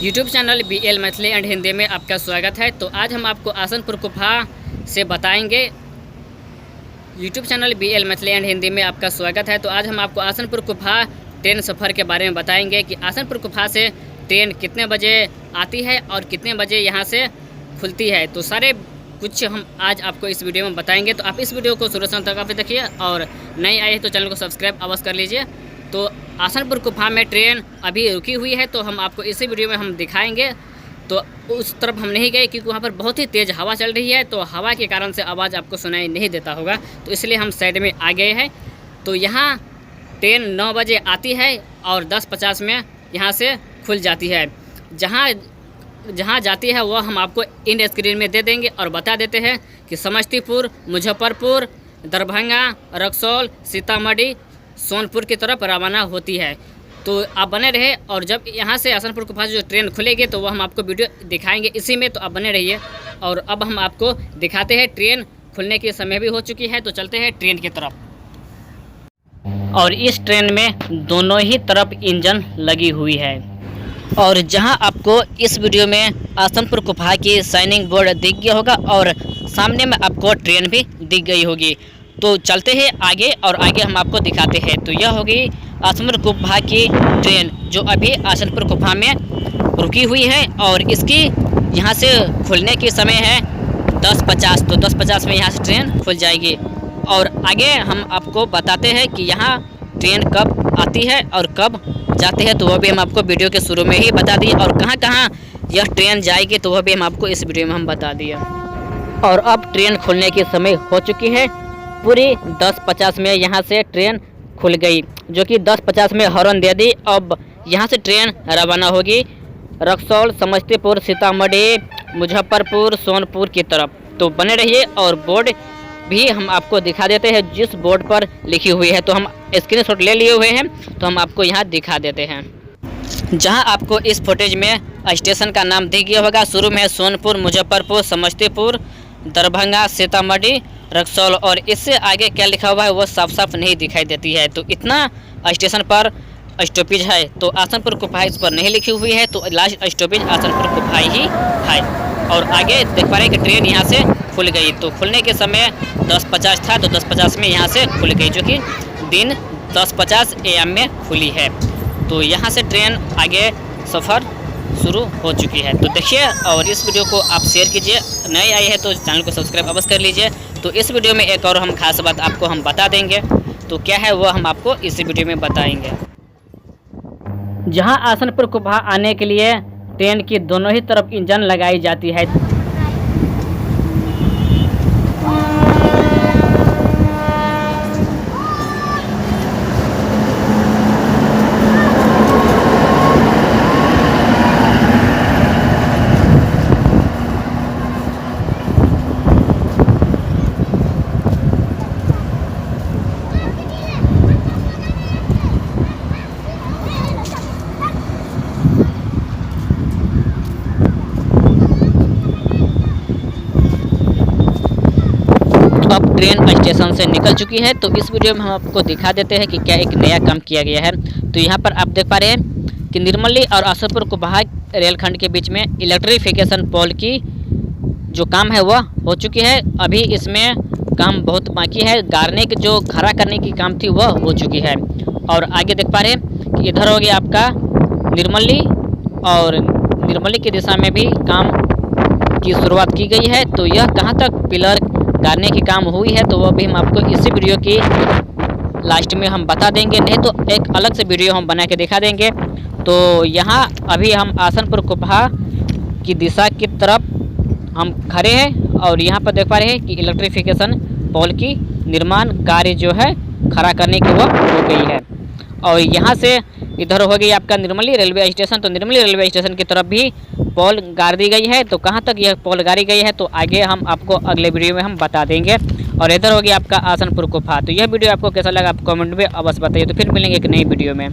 YouTube channel BL Maithili and Hindi में आपका स्वागत है। तो आज हम आपको आसनपुर गुफा से बताएंगे। YouTube channel BL Maithili and Hindi में आपका स्वागत है। तो आज हम आपको आसनपुर गुफा ट्रेन सफ़र के बारे में बताएंगे कि आसनपुर गुफा से ट्रेन कितने बजे आती है और कितने बजे यहाँ से खुलती है। तो सारे कुछ हम आज आपको इस वीडियो में बताएंगे। तो आप इस वीडियो को शुरू से अंत तक देखिए और नए आए तो चैनल को सब्सक्राइब अवश्य कर लीजिए। तो आसनपुर गुफा में ट्रेन अभी रुकी हुई है, तो हम आपको इसी वीडियो में हम दिखाएंगे। तो उस तरफ हम नहीं गए क्योंकि वहाँ पर बहुत ही तेज़ हवा चल रही है, तो हवा के कारण से आवाज़ आपको सुनाई नहीं देता होगा, तो इसलिए हम साइड में आ गए हैं। तो यहाँ ट्रेन 9 बजे आती है और 10:50 में यहाँ से खुल जाती है। जहाँ जाती है वह हम आपको इन स्क्रीन में दे देंगे और बता देते हैं कि समस्तीपुर, मुजफ्फरपुर, दरभंगा, रक्सौल, सीतामढ़ी, सोनपुर की तरफ रवाना होती है। तो आप बने रहे और जब यहाँ से आसनपुर गुफा जो ट्रेन खुलेगी तो वह हम आपको वीडियो दिखाएंगे इसी में, तो आप बने रहिए। और अब हम आपको दिखाते हैं ट्रेन खुलने के समय भी हो चुकी है, तो चलते हैं ट्रेन की तरफ। और इस ट्रेन में दोनों ही तरफ इंजन लगी हुई है। और जहां आपको इस वीडियो में आसनपुर गुफा की साइनिंग बोर्ड दिख गया होगा और सामने में आपको ट्रेन भी दिख गई होगी। तो चलते हैं आगे और आगे हम आपको दिखाते हैं। तो यह होगी आसनपुर गुफा की ट्रेन जो अभी आसनपुर गुफा में रुकी हुई है और इसकी यहाँ से खुलने की समय है 10:50। तो 10:50 में यहाँ से ट्रेन खुल जाएगी। और आगे हम आपको बताते हैं कि यहाँ ट्रेन कब आती है और कब जाते हैं, तो वह भी हम आपको वीडियो के शुरू में ही बता दिए। और कहाँ कहाँ यह ट्रेन जाएगी तो वह भी हम आपको इस वीडियो में हम बता दिए। और अब ट्रेन खुलने के समय हो चुकी है। पूरी 10:50 में यहाँ से ट्रेन खुल गई, जो कि 10:50 में हॉर्न दे दी। अब यहाँ से ट्रेन रवाना होगी रक्सौल, समस्तीपुर, सीतामढ़ी, मुजफ्फरपुर, सोनपुर की तरफ। तो बने रहिए और बोर्ड भी हम आपको दिखा देते हैं जिस बोर्ड पर लिखी हुई है। तो हम स्क्रीनशॉट ले लिए हुए हैं, तो हम आपको यहाँ दिखा देते हैं। जहाँ आपको इस फुटेज में स्टेशन का नाम दिख गया होगा। शुरू में सोनपुर, मुजफ्फरपुर, समस्तीपुर, दरभंगा, सीतामढ़ी, रक्सौल, और इससे आगे क्या लिखा हुआ है वो साफ साफ नहीं दिखाई देती है। तो इतना स्टेशन पर स्टॉपेज है। तो आसनपुर गुफा इस पर नहीं लिखी हुई है, तो लास्ट स्टॉपेज आसनपुर गुफा ही है। और आगे देख पा रहे हैं कि ट्रेन यहाँ से खुल गई। तो खुलने के समय 10:50 था, तो 10:50 में यहाँ से खुल गई, जो कि दिन 10:50 AM में खुली है। तो यहाँ से ट्रेन आगे सफ़र शुरू हो चुकी है। तो देखिए और इस वीडियो को आप शेयर कीजिए। नए आए हैं तो चैनल को सब्सक्राइब अवश्य कर लीजिए। तो इस वीडियो में एक और हम खास बात आपको हम बता देंगे, तो क्या है वो हम आपको इस वीडियो में बताएंगे। जहां आसनपुर गुफा आने के लिए ट्रेन की दोनों ही तरफ इंजन लगाई जाती है। अब ट्रेन स्टेशन से निकल चुकी है। तो इस वीडियो में हम आपको दिखा देते हैं कि क्या एक नया काम किया गया है। तो यहाँ पर आप देख पा रहे हैं कि निर्मली और आसनपुर गुफा रेलखंड के बीच में इलेक्ट्रिफिकेशन पोल की जो काम है वह हो चुकी है। अभी इसमें काम बहुत बाकी है। गाड़ने की जो खड़ा करने की काम थी वह हो चुकी है। और आगे देख पा रहे हैं कि इधर हो गया आपका निर्मली, और निर्मली की दिशा में भी काम की शुरुआत की गई है। तो यह कहाँ तक पिलर गाड़ने की काम हुई है तो वह भी हम आपको इसी वीडियो की लास्ट में हम बता देंगे, नहीं तो एक अलग से वीडियो हम बना के दिखा देंगे। तो यहाँ अभी हम आसनपुर गुफा की दिशा की तरफ हम खड़े हैं और यहाँ पर देख पा रहे हैं कि इलेक्ट्रिफिकेशन पोल की निर्माण कार्य जो है खड़ा करने की वह हो गई है। और यहाँ से इधर हो गई आपका निर्मली रेलवे स्टेशन। तो निर्मली रेलवे स्टेशन की तरफ भी पोल गाड़ दी गई है। तो कहाँ तक यह पोल गाड़ी गई है तो आगे हम आपको अगले वीडियो में हम बता देंगे। और इधर हो गया आपका आसनपुर गुफा। तो यह वीडियो आपको कैसा लगा आप कमेंट में अवश्य बताइए। तो फिर मिलेंगे एक नई वीडियो में।